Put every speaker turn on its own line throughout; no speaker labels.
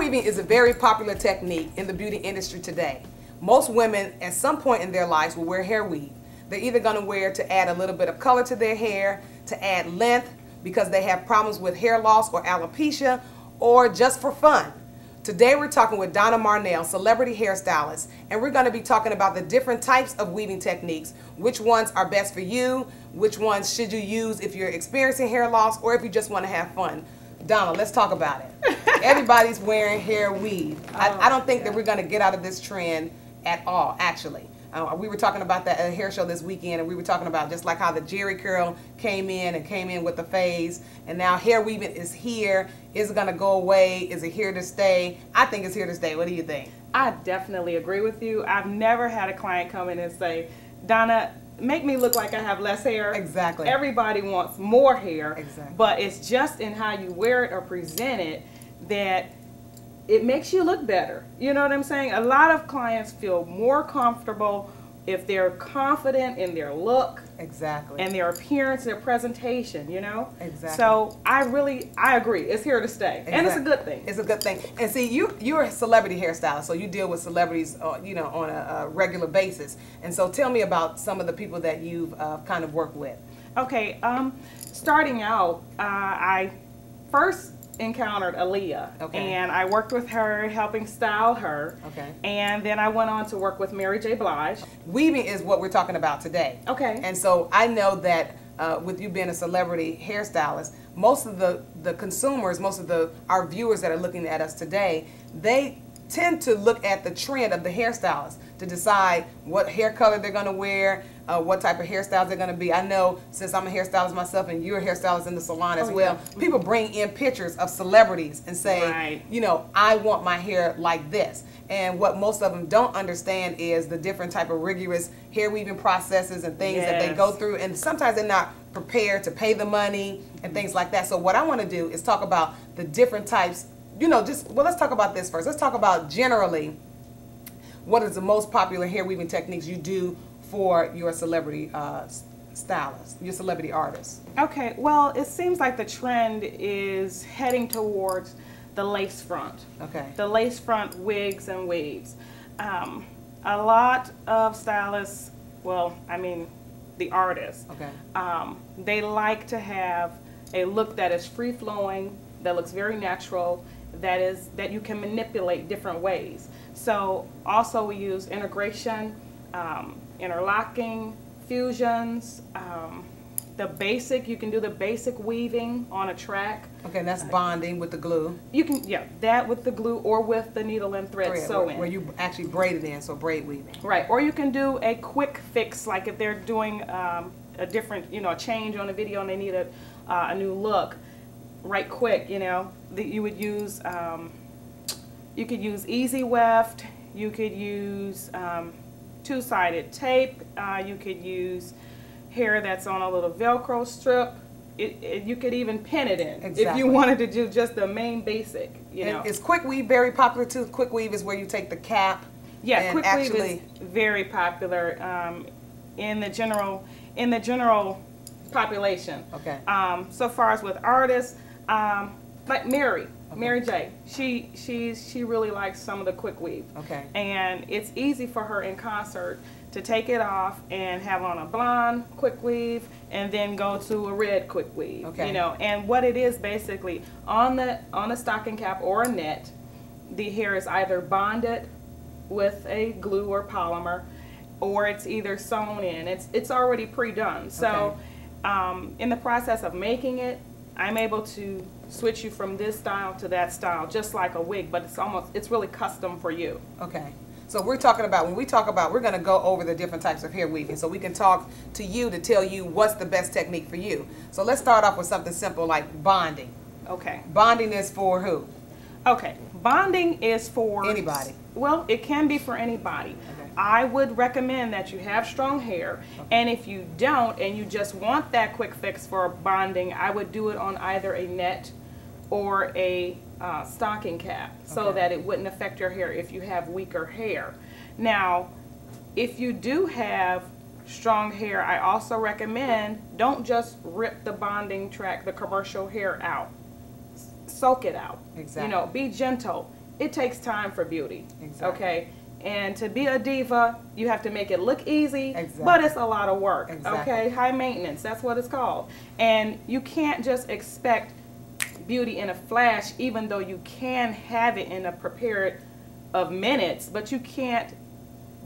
weaving is a very popular technique in the beauty industry today. Most women at some point in their lives will wear hair weave. They're either going to wear to add a little bit of color to their hair, to add length because they have problems with hair loss or alopecia, or just for fun. Today we're talking with Donna Marnell, celebrity hairstylist, and we're going to be talking about the different types of weaving techniques, which ones are best for you, which ones should you use if you're experiencing hair loss or if you just want to have fun. Donna, let's talk about it. Everybody's wearing hair weave. I don't think that we're going to get out of this trend at all, actually. We were talking about that at a hair show this weekend, and we were talking about just like how the Jerry curl came in with the phase, and now hair weaving is here. Is it going to go away? Is it here to stay? I think it's here to stay. What do you think?
I definitely agree with you. I've never had a client come in and say, Donna, make me look like I have less hair.
Exactly.
Everybody wants more hair,
exactly,
but it's just in how you wear it or present it that it makes you look better. You know what I'm saying? A lot of clients feel more comfortable if they're confident in their look,
exactly,
and their appearance, their presentation, you know?
Exactly.
So I agree. It's here to stay. Exactly. And it's a good thing.
It's a good thing. And see, you're a celebrity hairstylist, so you deal with celebrities, you know, on a regular basis. And so tell me about some of the people that you've kind of worked with.
Okay. Starting out, I first encountered Aaliyah,
okay,
and I worked with her, helping style her.
Okay.
And then I went on to work with Mary J. Blige.
Weaving is what we're talking about today.
Okay.
And so I know that with you being a celebrity hairstylist, most of the consumers, most of our viewers that are looking at us today, they tend to look at the trend of the hairstylist to decide what hair color they're going to wear, what type of hairstyles they're going to be. I know, since I'm a hairstylist myself and you're a hairstylist in the salon as well, people bring in pictures of celebrities and say, you know, I want my hair like this. And what most of them don't understand is the different type of rigorous hair weaving processes and things that they go through, and sometimes they're not prepared to pay the money and things like that. So what I want to do is talk about the different types. You know, well, let's talk about this first. Let's talk about generally what is the most popular hair weaving techniques you do for your celebrity stylists, your celebrity artists. Okay,
well, it seems like the trend is heading towards the lace front.
Okay.
The lace front wigs and weaves. A lot of stylists, well, I mean, the artists, they like to have a look that is free-flowing, that looks very natural, that you can manipulate different ways. So also we use integration, interlocking, fusions, the basic, you can do the basic weaving on a track.
Okay, and that's bonding with the glue.
You can, that with the glue or with the needle and thread sewing.
Where you actually braid it in, so braid weaving.
Right, or you can do a quick fix, like if they're doing a different, you know, a change on the video and they need a new look. Right quick, you know, that you would use, you could use easy weft, you could use two-sided tape, you could use hair that's on a little Velcro strip. You could even pin it in if you wanted to do just the main basic, you know.
Is quick weave very popular too? Quick weave is where you take the cap.
Yeah, quick weave is very popular in the general population.
Okay.
So far as with artists, like Mary J, she really likes some of the quick weave.
Okay.
And it's easy for her in concert to take it off and have on a blonde quick weave and then go to a red quick weave. Okay. You know, and what it is basically on a stocking cap or a net, the hair is either bonded with a glue or polymer, or it's either sewn in. It's already pre-done. So in the process of making it, I'm able to switch you from this style to that style, just like a wig, but it's really custom for you.
Okay. So we're talking about, when we talk about, we're going to go over the different types of hair weaving so we can talk to you to tell you what's the best technique for you. So let's start off with something simple like bonding.
Okay.
Bonding is for who?
Okay. Bonding is for
anybody.
Well, it can be for anybody. Okay. I would recommend that you have strong hair, and if you don't and you just want that quick fix for bonding, I would do it on either a net or a stocking cap so that it wouldn't affect your hair if you have weaker hair. Now, if you do have strong hair, I also recommend don't just rip the bonding track, the commercial hair out. Soak it out. Exactly. You know, be gentle. it takes time for beauty.
Exactly.
Okay. And to be a diva, you have to make it look easy,
Exactly.
but it's a lot of work.
Exactly.
Okay, high maintenance, that's what it's called. And you can't just expect beauty in a flash, even though you can have it in a period of minutes, but you can't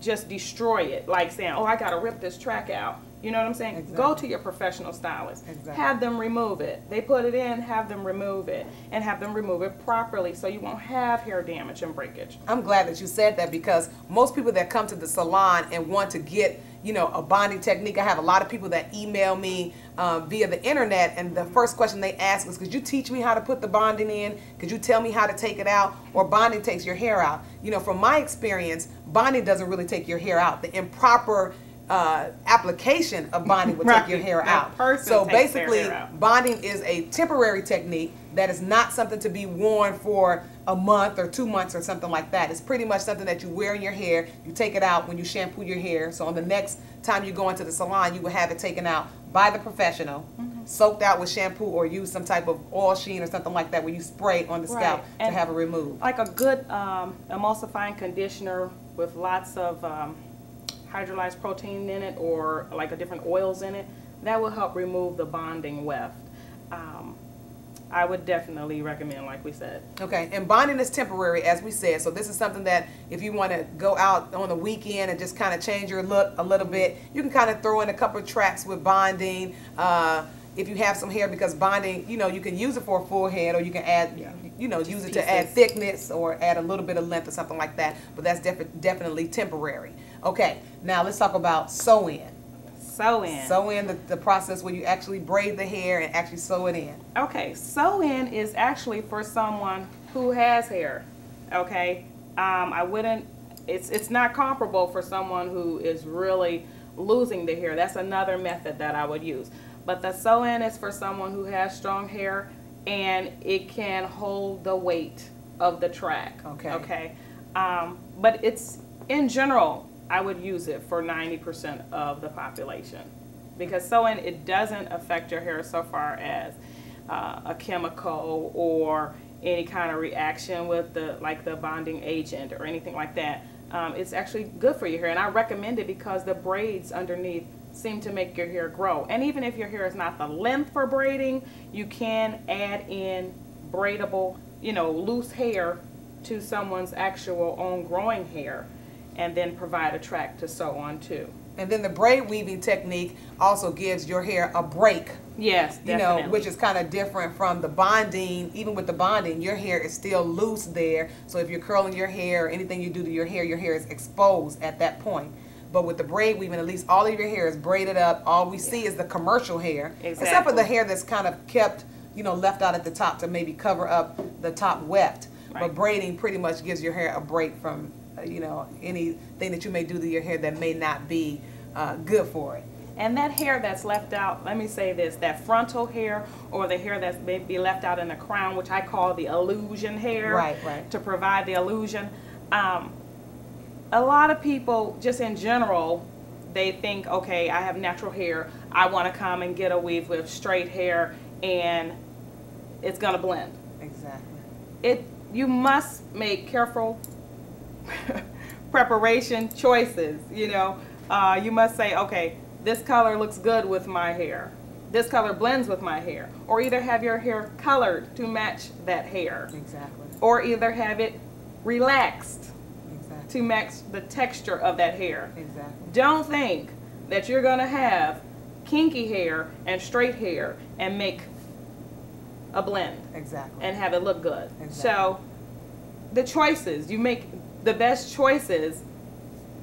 just destroy it, like saying, oh, I gotta rip this track out. You know what I'm saying?
Exactly.
Go to your professional stylist.
Exactly.
Have them remove it. They put it in, have them remove it, and have them remove it properly so you won't have hair damage and breakage.
I'm glad that you said that, because most people that come to the salon and want to get, you know, a bonding technique, I have a lot of people that email me via the internet, and the first question they ask is, could you teach me how to put the bonding in? Could you tell me how to take it out? Or bonding takes your hair out. You know, from my experience, bonding doesn't really take your hair out. The improper application of bonding will take your hair out. So basically, bonding is a temporary technique that is not something to be worn for a month or 2 months or something like that. It's pretty much something that you wear in your hair. You take it out when you shampoo your hair. So on the next time you go into the salon, you will have it taken out by the professional, soaked out with shampoo, or use some type of oil sheen or something like that where you spray on the scalp to have it removed.
Like a good emulsifying conditioner with lots of hydrolyzed protein in it, or like a different oils in it, that will help remove the bonding weft. I would definitely recommend, like we said.
Okay, and bonding is temporary, as we said, so this is something that if you want to go out on the weekend and just kind of change your look a little bit, you can kind of throw in a couple of tracks with bonding. If you have some hair, because bonding, you know, you can use it for a full head, or you can add, you know, use it to add thickness or add a little bit of length or something like that, but that's definitely temporary. Okay, now let's talk about sew-in.
Sew-in.
Sew-in, the process where you actually braid the hair and actually sew it in.
Okay, sew-in is actually for someone who has hair. Okay, I wouldn't. It's not comparable for someone who is really losing the hair. That's another method that I would use. But the sew-in is for someone who has strong hair, and it can hold the weight of the track. Okay. Okay. But it's, in general, I would use it for 90% of the population, because sew-in, it doesn't affect your hair so far as a chemical or any kind of reaction with the bonding agent or anything like that. It's actually good for your hair, and I recommend it because the braids underneath seem to make your hair grow. And even if your hair is not the length for braiding, you can add in braidable, you know, loose hair to someone's actual own growing hair, and then provide a track to sew on too.
And then the braid weaving technique also gives your hair a break.
Yes, definitely.
You know, which is kind of different from the bonding. Even with the bonding, your hair is still loose there. So if you're curling your hair or anything you do to your hair is exposed at that point. But with the braid weaving, at least all of your hair is braided up. All we see is the commercial hair.
Exactly.
Except for the hair that's kind of kept, you know, left out at the top to maybe cover up the top weft. Right. But braiding pretty much gives your hair a break from, you know, anything that you may do to your hair that may not be good for it.
And that hair that's left out, let me say this, that frontal hair, or the hair that's maybe left out in the crown, which I call the illusion hair,
right.
To provide the illusion. A lot of people, just in general, they think, okay, I have natural hair, I want to come and get a weave with straight hair, and it's going to blend.
Exactly.
You must make careful preparation choices, you know. You must say, okay, this color looks good with my hair. This color blends with my hair. Or either have your hair colored to match that hair.
Exactly.
Or either have it relaxed to match the texture of that hair.
Exactly. Don't
think that you're going to have kinky hair and straight hair and make a blend.
Exactly.
And have it look good.
Exactly.
So the choices, you make the best choices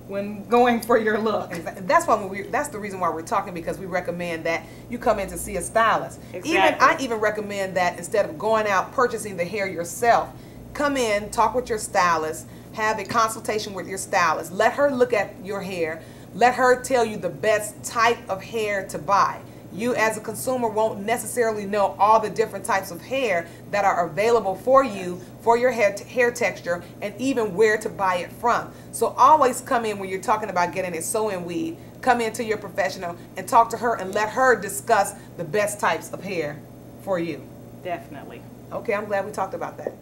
when going for your look.
Exactly. That's the reason why we're talking, because we recommend that you come in to see a stylist.
Exactly.
I even recommend that instead of going out purchasing the hair yourself, come in, talk with your stylist, have a consultation with your stylist. Let her look at your hair. Let her tell you the best type of hair to buy. You as a consumer won't necessarily know all the different types of hair that are available for you, for your hair texture, and even where to buy it from. So always come in when you're talking about getting a sew-in weave, come into your professional and talk to her and let her discuss the best types of hair for you.
Definitely.
Okay, I'm glad we talked about that.